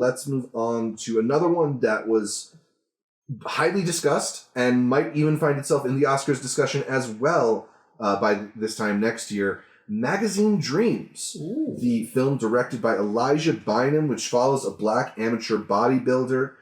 let's move on to another one that was highly discussed and might even find itself in the Oscars discussion as well by this time next year. Magazine Dreams, the film directed by Elijah Bynum, which follows a black amateur bodybuilder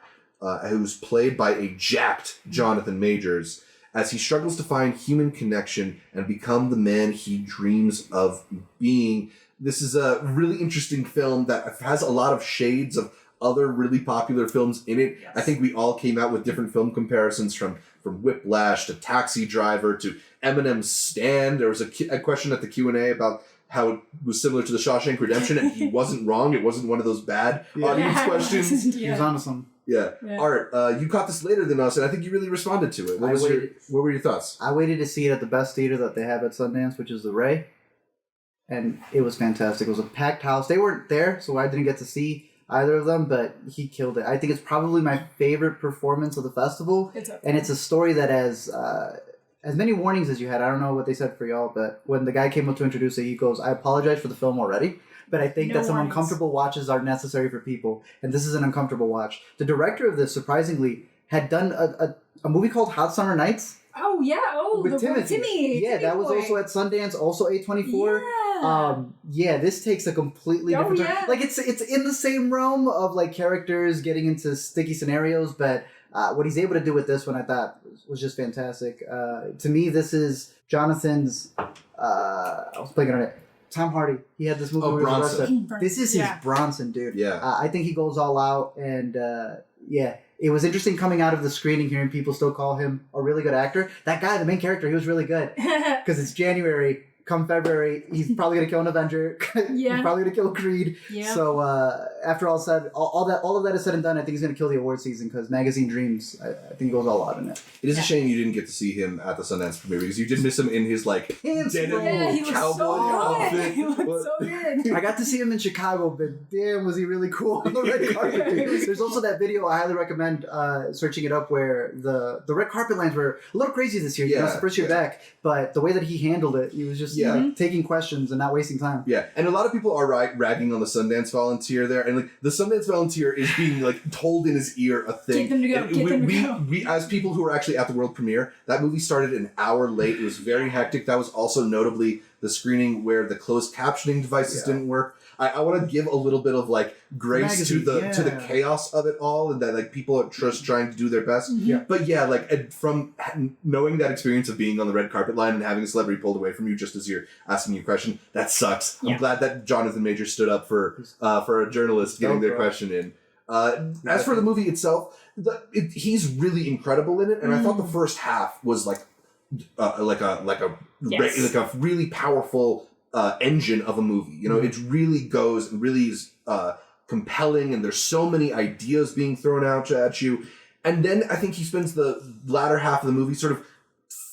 who's played by a jacked Jonathan Majors as he struggles to find human connection and become the man he dreams of being. This is a really interesting film that has a lot of shades of other really popular films in it. Yes. I think we all came out with different film comparisons from Whiplash to Taxi Driver to Eminem's Stand. There was a question at the Q&A about how it was similar to The Shawshank Redemption, and he wasn't wrong. It wasn't one of those bad audience questions. He was on to some. Yeah. Art, you caught this later than us, and I think you really responded to it. What were your thoughts? I waited to see it at the best theater that they have at Sundance, which is the Ray. And it was fantastic. It was a packed house. They weren't there, so I didn't get to see either of them, but he killed it. I think it's probably my favorite performance of the festival. And it's a story that has as many warnings as you had. I don't know what they said for y'all, but when the guy came up to introduce it, he goes, "I apologize for the film already, but I think that some uncomfortable watches are necessary for people, and this is an uncomfortable watch." The director of this, surprisingly, had done a movie called Hot Summer Nights. Oh, yeah. Oh, with Timmy. Yeah, that was also at Sundance, also A24. Yeah. This takes a completely different turn. Like, it's in the same realm of, like, characters getting into sticky scenarios, but what he's able to do with this one, I thought, was just fantastic. To me, this is Jonathan's... I was blanking on it. Tom Hardy. He had this movie where he was arrested. This is his Bronson, dude. Yeah. I think he goes all out, and it was interesting coming out of the screening, hearing people still call him a really good actor. That guy, the main character, he was really good. Because it's January. Come February, he's probably going to kill an Avenger. He's probably going to kill Creed. Yeah. So after all said, all of that is said and done, I think he's going to kill the award season because Magazine Dreams, I think he goes all out in it. It is a shame you didn't get to see him at the Sundance premiere because you did miss him in his denim cowboy outfit. He looked so good. I got to see him in Chicago, but damn, was he really cool on the red carpet. There's also that video I highly recommend searching it up where the red carpet lines were a little crazy this year. It's the first year back, but the way that he handled it, he was just taking questions and not wasting time. Yeah, and a lot of people are ragging on the Sundance volunteer there, and like the Sundance volunteer is being like told in his ear a thing. Get them to go. Get them to go. We as people who were actually at the world premiere, that movie started an hour late. It was very hectic. That was also notably the screening where the closed captioning devices didn't work. I want to give a little bit of like grace to the chaos of it all, and that like people are just trying to do their best. Yeah. But yeah, like from knowing that experience of being on the red carpet line and having a celebrity pulled away from you just as you're asking your question, that sucks. I'm glad that Jonathan Major stood up for a journalist getting their question in. As for the movie itself, he's really incredible in it, and I thought the first half was like a really powerful engine of a movie. You know, it really goes and really is compelling, and there's so many ideas being thrown out at you. And then I think he spends the latter half of the movie sort of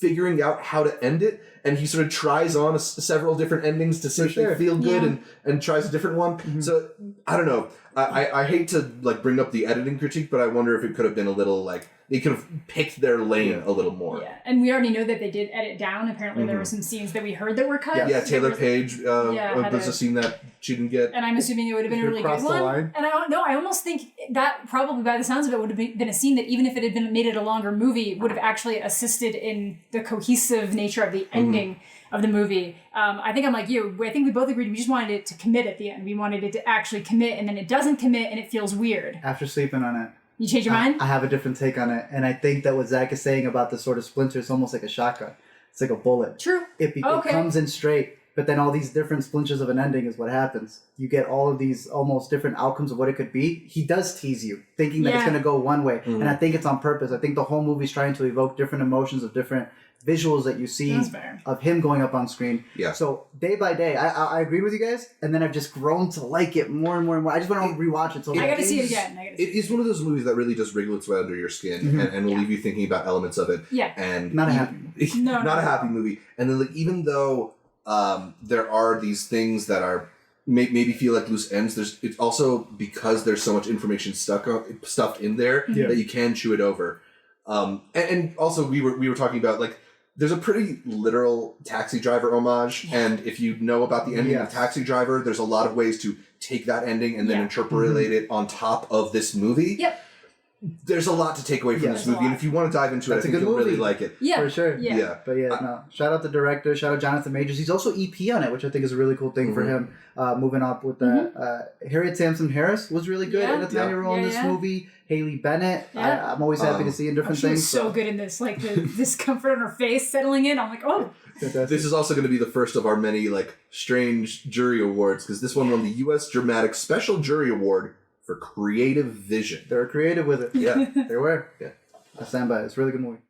figuring out how to end it, and he sort of tries on several different endings to see if they feel good and tries a different one. So I don't know. I hate to like bring up the editing critique, but I wonder if it could have been a little like they could have picked their lane a little more. Yeah, and we already know that they did edit down. Apparently, there were some scenes that we heard that were cut. Yeah, Taylor Page was a scene that she didn't get. And I'm assuming it would have been a really good one. And I almost think that probably, by the sounds of it, would have been a scene that even if it had been made it a longer movie, would have actually assisted in the cohesive nature of the ending of the movie. I think I'm like you. I think we both agreed we just wanted it to commit at the end. We wanted it to actually commit, and then it doesn't commit, and it feels weird. After sleeping on it. You change your mind? I have a different take on it, and I think that what Zach is saying about the sort of splinter is almost like a shotgun. It's like a bullet. True. It comes in straight, but then all these different splinters of an ending is what happens. You get all of these almost different outcomes of what it could be. He does tease you, thinking that it's going to go one way, and I think it's on purpose. I think the whole movie's trying to evoke different emotions of different visuals that you see of him going up on screen. Yeah. So day by day, I agree with you guys, and then I've just grown to like it more and more and more. I just want to rewatch it. So I got to see it again. It is one of those movies that really does wriggle its way under your skin and will leave you thinking about elements of it. Yeah. And not a happy movie. Not a happy movie. And then like even though there are these things that are maybe feel like loose ends, it's also because there's so much information stuffed in there that you can chew it over. And also we were talking about like There's a pretty literal Taxi Driver homage, and if you know about the ending of Taxi Driver, there's a lot of ways to take that ending and then interpolate it on top of this movie. Yep. There's a lot to take away from this movie, and if you want to dive into it, I think you'll really like it. Yeah. For sure. Yeah. But no. Shout out the director. Shout out Jonathan Majors. He's also EP on it, which I think is a really cool thing for him. Moving up with that. Harriet Sansom Harris was really good in a tiny role in this movie. Haley Bennett. I'm always happy to see in different things. She's so good in this. Like the discomfort on her face settling in. I'm like, oh. Fantastic. This is also going to be the first of our many like strange jury awards, because this one won the U.S. Dramatic Special Jury Award for Creative Vision. They were creative with it. Yeah. They were. Yeah. I stand by it. It's a really good movie.